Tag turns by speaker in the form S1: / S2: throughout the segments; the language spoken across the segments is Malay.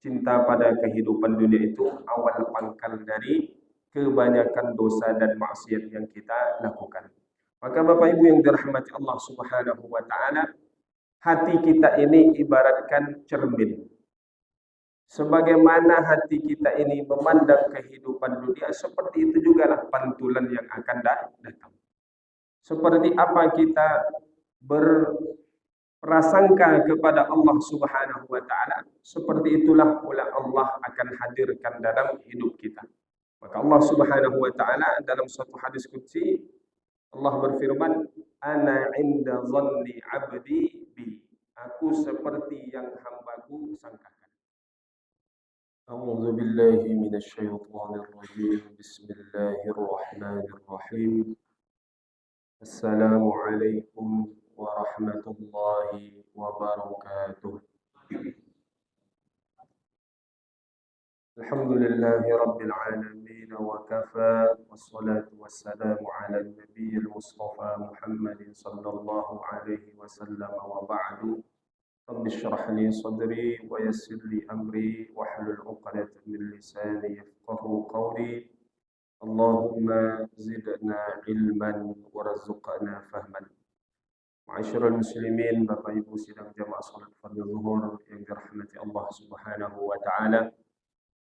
S1: cinta pada kehidupan dunia itu awal pangkal dari kebanyakan dosa dan maksiat yang kita lakukan. Maka Bapak Ibu yang dirahmati Allah Subhanahu wa taala, hati kita ini ibaratkan cermin. Sebagaimana hati kita ini memandang kehidupan dunia, seperti itu jugalah pantulan yang akan datang. Seperti apa kita berprasangka kepada Allah Subhanahu wa taala, seperti itulah pula Allah akan hadirkan dalam hidup kita. Maka Allah Subhanahu wa taala dalam suatu hadis qudsi, Allah berfirman, "Ana 'inda dhanni 'abdi bi." Aku seperti yang hambaku sangkakan. A'udzu billahi minasyaitonir rajim. Bismillahirrahmanirrahim. Assalamualaikum warahmatullahi wabarakatuh. Alhamdulillahi rabbil alamin wa kafa, wassalatu wassalamu ala nabiyil mustafa Muhammadin sallallahu alaihi wasallam, wa ba'du. Rabbi shrah li sadri wa yassir li amri wahlul 'uqdatam min lisani yafqahu qawli. Allahumma zidna ilman warzuqna fahman. Ma'asyiral muslimin, Bapak Ibu sidang jamaah salat fardhu zuhur yang dirahmati Allah Subhanahu wa taala.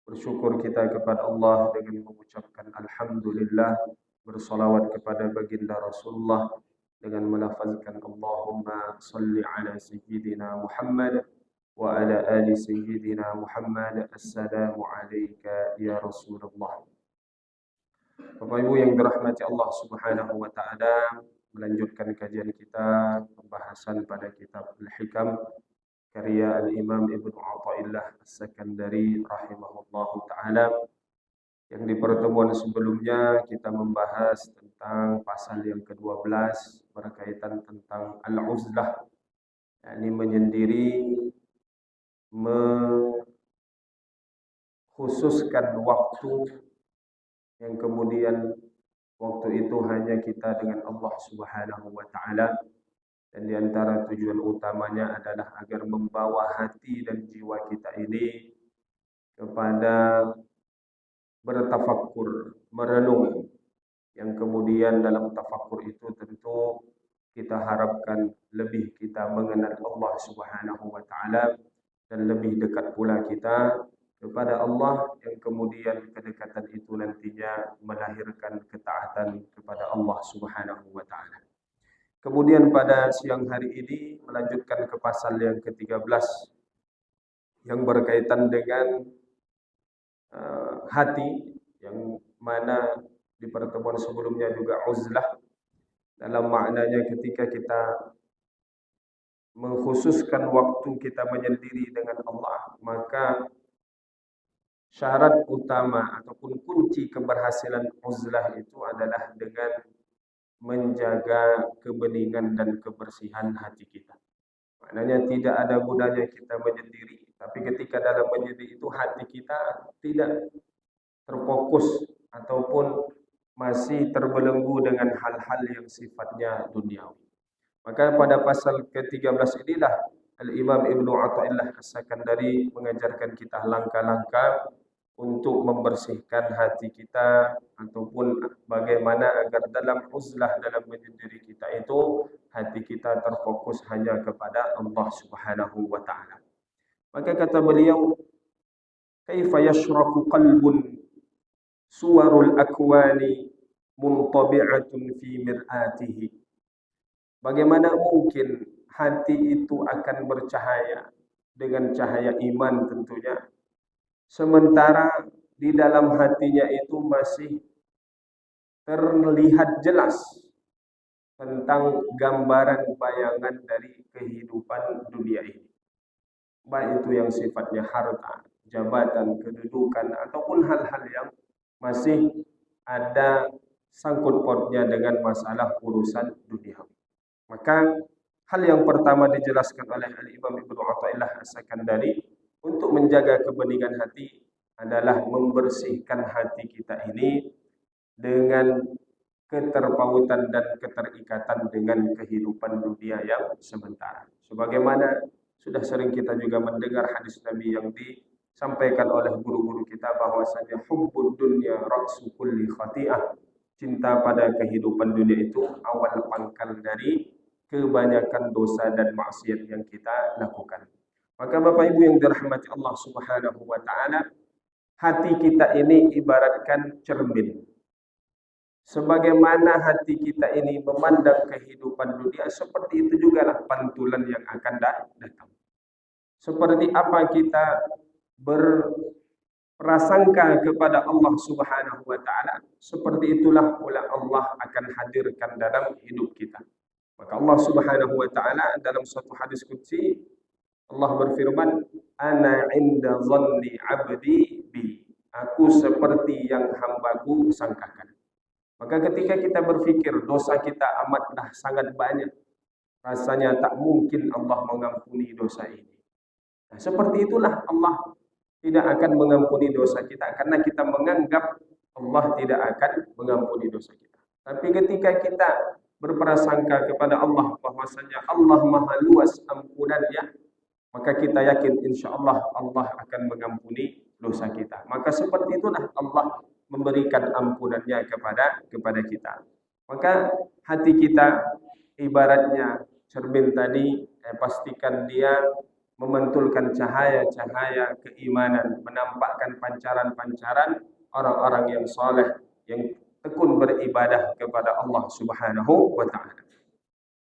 S1: Bersyukur kita kepada Allah dengan mengucapkan alhamdulillah, bersolawat kepada baginda Rasulullah dengan melafazkan Allahumma salli ala sayyidina Muhammad wa ala ali sayyidina Muhammad. Assalamu alayka ya Rasulullah. Bapak Ibu yang dirahmati Allah Subhanahu wa taala, melanjutkan kajian kita pembahasan pada kitab Al-Hikam karya Al-Imam Ibnu Athaillah As-Sakandari rahimahullahu ta'ala. Yang di pertemuan sebelumnya kita membahas tentang pasal yang ke-12 berkaitan tentang al-uzlah, yakni menyendiri, mengkhususkan waktu yang kemudian waktu itu hanya kita dengan Allah Subhanahu wa ta'ala. Dan di antara tujuan utamanya adalah agar membawa hati dan jiwa kita ini kepada bertafakkur, merenung. Yang kemudian dalam tafakkur itu tentu kita harapkan lebih kita mengenal Allah Subhanahu wa taala dan lebih dekat pula kita kepada Allah, yang kemudian kedekatan itu nantinya melahirkan ketaatan kepada Allah Subhanahu wa taala. Kemudian pada siang hari ini melanjutkan ke pasal yang ke-13 yang berkaitan dengan hati, yang mana di pertemuan sebelumnya juga uzlah dalam maknanya ketika kita mengkhususkan waktu kita menyendiri dengan Allah, maka syarat utama ataupun kunci keberhasilan uzlah itu adalah dengan menjaga kebeningan dan kebersihan hati kita. Maknanya tidak ada gunanya kita menyendiri, tapi ketika dalam menyendiri itu hati kita tidak terfokus ataupun masih terbelenggu dengan hal-hal yang sifatnya duniawi. Maka pada pasal ke-13 inilah Al-Imam Ibnu Athaillah As-Sakandari mengajarkan kita langkah-langkah untuk membersihkan hati kita, ataupun bagaimana agar dalam uzlah, dalam menyendiri kita itu hati kita terfokus hanya kepada Allah Subhanahu wa taala. Maka kata beliau, kaifa yashraku qalbun suwarul akwani muntabi'atun fi mir'atihi. Bagaimana mungkin hati itu akan bercahaya dengan cahaya iman tentunya, sementara di dalam hatinya itu masih terlihat jelas tentang gambaran bayangan dari kehidupan dunia ini. Baik itu yang sifatnya harta, jabatan, kedudukan, ataupun hal-hal yang masih ada sangkut pautnya dengan masalah urusan dunia. Maka hal yang pertama dijelaskan oleh Al-Imam Ibnu Athaillah As-Sakandari untuk menjaga kebeningan hati adalah membersihkan hati kita ini dengan keterpautan dan keterikatan dengan kehidupan dunia yang sementara. Sebagaimana sudah sering kita juga mendengar hadis Nabi yang disampaikan oleh guru-guru kita bahwasanya hubbud dunya ra'su kulli khati'ah. Cinta pada kehidupan dunia itu awal pangkal dari kebanyakan dosa dan maksiat yang kita lakukan. Maka Bapak Ibu yang dirahmati Allah Subhanahu wa taala, hati kita ini ibaratkan cermin. Sebagaimana hati kita ini memandang kehidupan dunia, seperti itu jugalah pantulan yang akan datang. Seperti apa kita berprasangka kepada Allah Subhanahu wa taala, seperti itulah pula Allah akan hadirkan dalam hidup kita. Maka Allah Subhanahu wa taala dalam suatu hadis qudsi, Allah berfirman, "Ana 'inda dhanni 'abdi bi." Aku seperti yang hambaku sangkakan. Maka ketika kita berpikir dosa kita amatlah sangat banyak, rasanya tak mungkin Allah mengampuni dosa ini. Nah, seperti itulah Allah tidak akan mengampuni dosa kita karena kita menganggap Allah tidak akan mengampuni dosa kita. Tapi ketika kita berprasangka kepada Allah bahwasanya Allah Maha luas ampunannya, maka kita yakin insyaallah Allah akan mengampuni dosa kita. Maka seperti itulah Allah memberikan ampunannya kepada kita. Maka hati kita ibaratnya cermin tadi, pastikan dia memantulkan cahaya-cahaya keimanan, menampakkan pancaran-pancaran orang-orang yang saleh, yang tekun beribadah kepada Allah Subhanahu wa taala.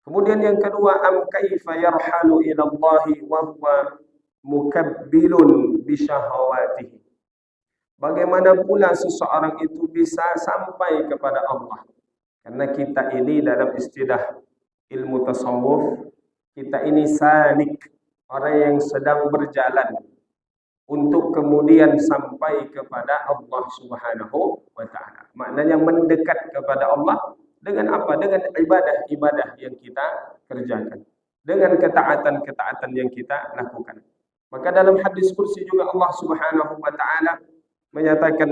S1: Kemudian yang kedua, am kaifa yarhalu ila Allah wa huwa mukabbilun bi syahawatihi. Bagaimana pula seseorang itu bisa sampai kepada Allah? Karena kita ini dalam istilah ilmu tasawuf, kita ini salik, orang yang sedang berjalan untuk kemudian sampai kepada Allah Subhanahu wa taala. Maknanya mendekat kepada Allah dengan apa? Dengan ibadah-ibadah yang kita kerjakan, dengan ketaatan-ketaatan yang kita lakukan. Maka dalam hadis kursi juga Allah Subhanahu wa taala menyatakan,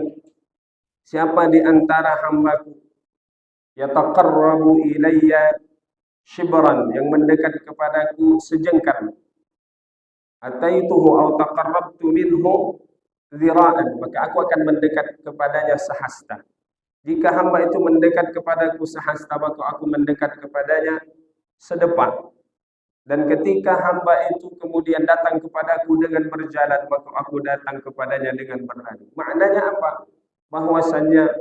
S1: siapa di antara hambaku yataqarrabu ilayya shibran, yang mendekat kepadaku sejengkal, ataituhu au taqarrabtu minhu dhira'an, maka aku akan mendekat kepadanya sehasta. Jika hamba itu mendekat kepadaku sehasta, maka aku mendekat kepadanya sedepan. Dan ketika hamba itu kemudian datang kepadaku dengan berjalan, maka aku datang kepadanya dengan berlari. Maknanya apa? Bahwasanya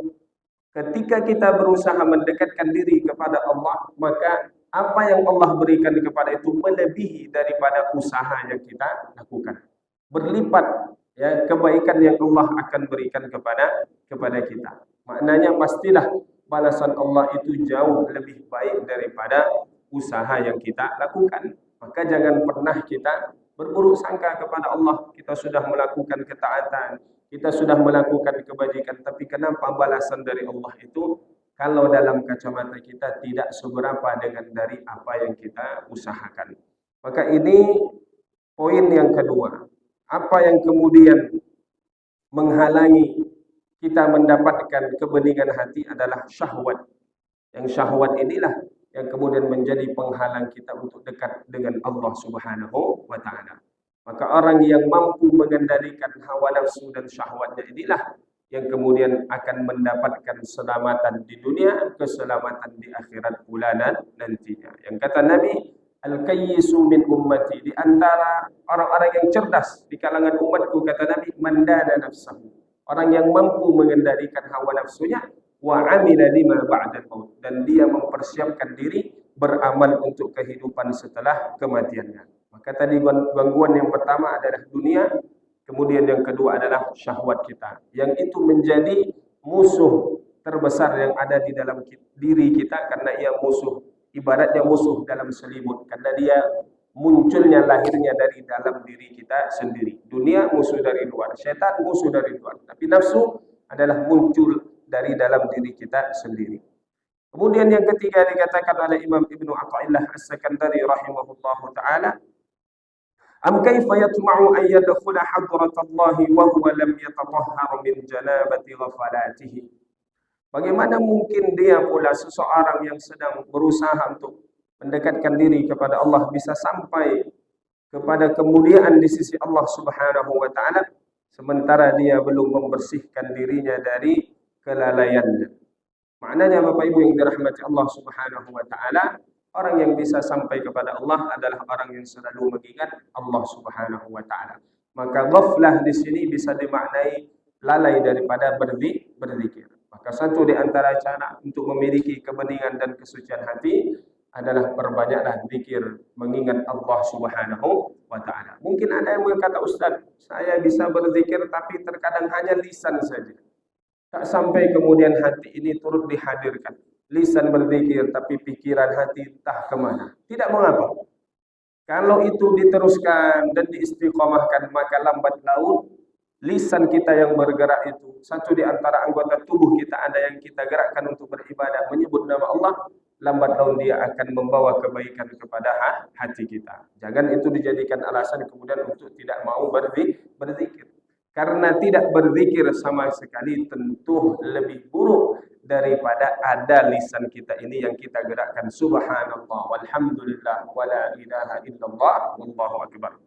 S1: ketika kita berusaha mendekatkan diri kepada Allah, maka apa yang Allah berikan kepada itu melebihi daripada usaha yang kita lakukan. Berlipat ya kebaikan yang Allah akan berikan kepada kita. Maknanya pastilah balasan Allah itu jauh lebih baik daripada usaha yang kita lakukan. Maka jangan pernah kita berburuk sangka kepada Allah. Kita sudah melakukan ketaatan, kita sudah melakukan kebajikan, tapi kenapa balasan dari Allah itu kalau dalam kacamata kita tidak seberapa dengan dari apa yang kita usahakan. Maka ini poin yang kedua. Apa yang kemudian menghalangi kita mendapatkan kebeningan hati adalah syahwat. Yang syahwat inilah yang kemudian menjadi penghalang kita untuk dekat dengan Allah Subhanahu wa taala. Maka orang yang mampu mengendalikan hawa nafsu dan syahwatnya inilah yang kemudian akan mendapatkan keselamatan di dunia, keselamatan di akhirat pula nantinya. Yang kata Nabi, al-kayyisu min ummati, di antara orang-orang yang cerdas di kalangan umatku, kata Nabi, mandana nafsahu, orang yang mampu mengendalikan hawa nafsunya, wa amila lima ba'dal maut, dan dia mempersiapkan diri beramal untuk kehidupan setelah kematiannya. Maka tadi gangguan yang pertama adalah dunia, kemudian yang kedua adalah syahwat kita, yang itu menjadi musuh terbesar yang ada di dalam diri kita, karena ia musuh, ibaratnya musuh dalam selimut, karena dia munculnya lahirnya dari dalam diri kita sendiri. Dunia musuh dari luar, syaitan musuh dari luar, tapi nafsu adalah muncul dari dalam diri kita sendiri. Kemudian yang ketiga dikatakan oleh Imam Ibnu Athaillah As-Sakandari rahimahullahu taala, am kaifa yatma'u an yadkhula hadratallahi wa huwa lam yatatahhar min janabati ghafalatihi. Bagaimana mungkin dia pula seseorang yang sedang berusaha untuk mendekatkan diri kepada Allah bisa sampai kepada kemuliaan di sisi Allah Subhanahu wa taala, sementara dia belum membersihkan dirinya dari kelalaiannya. Maknanya Bapak Ibu yang dirahmati Allah Subhanahu wa taala, orang yang bisa sampai kepada Allah adalah orang yang selalu mengingat Allah Subhanahu wa taala. Maka ghaflah di sini bisa dimaknai lalai daripada berzikir. Maka satu di antara cara untuk memiliki kebeningan dan kesucian hati adalah perbanyaklah zikir, mengingat Allah Subhanahu wa taala. Mungkin ada yang berkata, "Ustaz, saya bisa berzikir tapi terkadang hanya lisan saja. Tak sampai kemudian hati ini turut dihadirkan. Lisan berzikir tapi pikiran hati entah kemana." Tidak mengapa. Kalau itu diteruskan dan diistiqomahkan, maka lambat laun lisan kita yang bergerak itu, satu di antara anggota tubuh kita ada yang kita gerakkan untuk beribadah, menyebut nama Allah, lambat laun dia akan membawa kebaikan kepada hati kita. Jangan itu dijadikan alasan kemudian untuk tidak mau berzikir. Karena tidak berzikir sama sekali tentu lebih buruk daripada ada lisan kita ini yang kita gerakkan subhanallah walhamdulillah wala ilaha illallah wallahu akbar.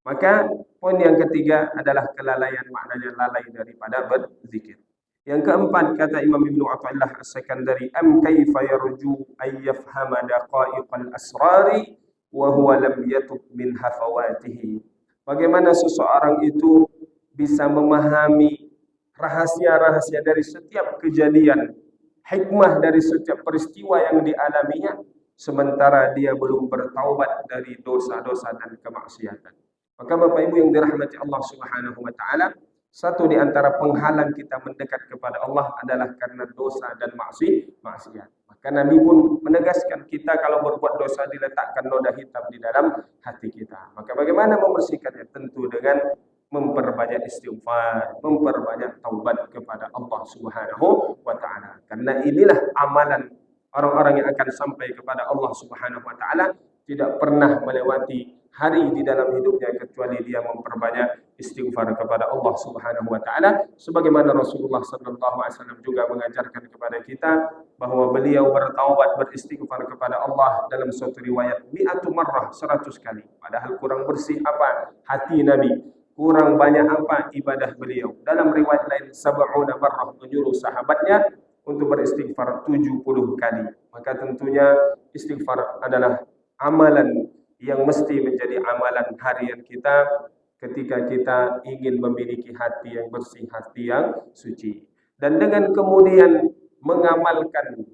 S1: Maka poin yang ketiga adalah kelalaian, maknanya lalai daripada berzikir. Yang keempat, kata Imam Ibnu Athaillah As-Sakandari, am kaifa yarju ay yafhama daqaiqal asrari wa huwa lam yatub min hafawatihi. Bagaimana seseorang itu bisa memahami rahasia-rahasia dari setiap kejadian, hikmah dari setiap peristiwa yang dialaminya, sementara dia belum bertaubat dari dosa-dosa dan kemaksiatan. Maka Bapak Ibu yang dirahmati Allah Subhanahu wa taala, satu di antara penghalang kita mendekat kepada Allah adalah karena dosa dan maksiat. Maka Nabi pun menegaskan, kita kalau berbuat dosa diletakkan noda hitam di dalam hati kita. Maka bagaimana membersihkannya? Tentu dengan memperbanyak istighfar, memperbanyak taubat kepada Allah Subhanahu wa taala. Karena inilah amalan orang-orang yang akan sampai kepada Allah Subhanahu wa taala, tidak pernah melewati hari di dalam hidupnya kecuali dia memperbanyak istighfar kepada Allah Subhanahu wa taala, sebagaimana Rasulullah sallallahu alaihi wasallam juga mengajarkan kepada kita bahwa beliau bertaubat, beristighfar kepada Allah dalam suatu riwayat 100 marrah, 100 kali. Padahal kurang bersih apa hati Nabi, kurang banyak apa ibadah beliau. Dalam riwayat lain 70 marrah, menyuruh sahabatnya untuk beristighfar 70 kali. Maka tentunya istighfar adalah amalan yang mesti menjadi amalan harian kita ketika kita ingin memiliki hati yang bersih, hati yang suci. Dan dengan kemudian mengamalkan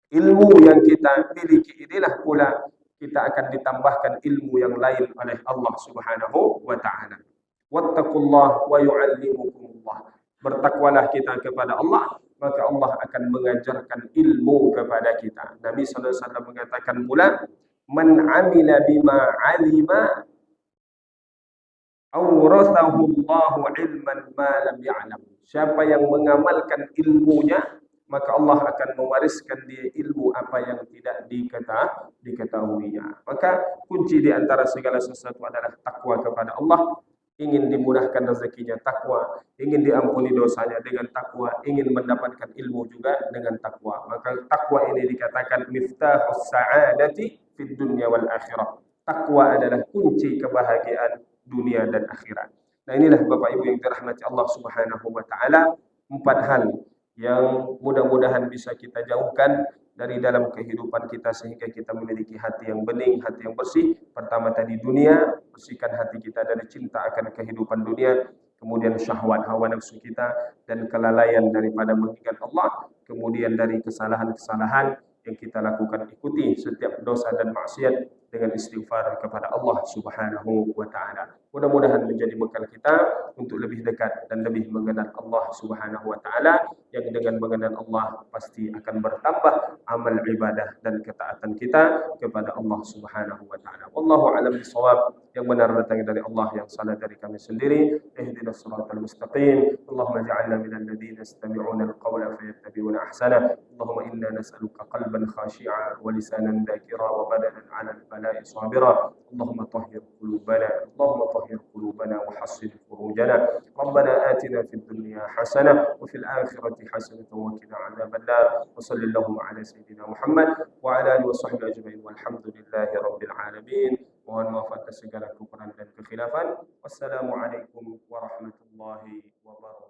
S1: ilmu yang kita miliki, inilah pula kita akan ditambahkan ilmu yang lain oleh Allah Subhanahu wa taala. Wattaqullah wa yu'allimukumullah. Bertakwalah kita kepada Allah, maka Allah akan mengajarkan ilmu kepada kita. Nabi sallallahu alaihi wasallam mengatakan pula, man amila bima alima awrathahu Allahu ilman ma lam ya'lam. Siapa yang mengamalkan ilmunya, maka Allah akan mewariskan dia ilmu apa yang tidak diketahuinya. Maka kunci di antara segala sesuatu adalah takwa kepada Allah. Ingin dimudahkan rezekinya, takwa. Ingin diampuni dosanya dengan takwa. Ingin mendapatkan ilmu juga dengan takwa. Maka takwa ini dikatakan miftahus sa'adati fid dunya wal akhirah. Takwa adalah kunci kebahagiaan dunia dan akhirat. Nah, inilah Bapak Ibu yang dirahmati Allah Subhanahu wa taala, 4 hal yang mudah-mudahan bisa kita jauhkan dari dalam kehidupan kita sehingga kita memiliki hati yang bening, hati yang bersih. Pertama tadi dunia, bersihkan hati kita dari cinta akan kehidupan dunia, kemudian syahwat hawa nafsu kita dan kelalaian daripada mengingat Allah, kemudian dari kesalahan-kesalahan yang kita lakukan, ikuti setiap dosa dan maksiat dengan istighfar kepada Allah Subhanahu wa taala. Mudah-mudahan menjadi bekal kita untuk lebih dekat dan lebih mengenal Allah Subhanahu wa taala, yang dengan mengenal Allah pasti akan bertambah amal ibadah dan ketaatan kita kepada Allah Subhanahu wa taala. Wallahu a'lam bishawab. Yang benar datang dari Allah, yang salah dari kami sendiri. Ihdinas siratal mustaqim. Allahumma ja'alna minal ladzina yastami'una al-qawla fayattabi'una ahsana. Allahumma inna nas'aluka qalban khashi'a wa lisanan dhakira wa badanan 'ala al-bala'i sabira. Allahumma tahhir qulubana, Allahumma tahhir qulubana wa hassin furujana. Rabbana atina fid dunya hasanah wa fil akhirati hasanah wa qina 'adzaban nar. Wa sallallahu ala sayyidina Muhammad wa ala alihi wa sahbihi ajma'in. Walhamdulillahi rabbil alamin. Mohon maaf atas segala kekurangan dan kekhilafan. Wassalamualaikum warahmatullahi wabarakatuh.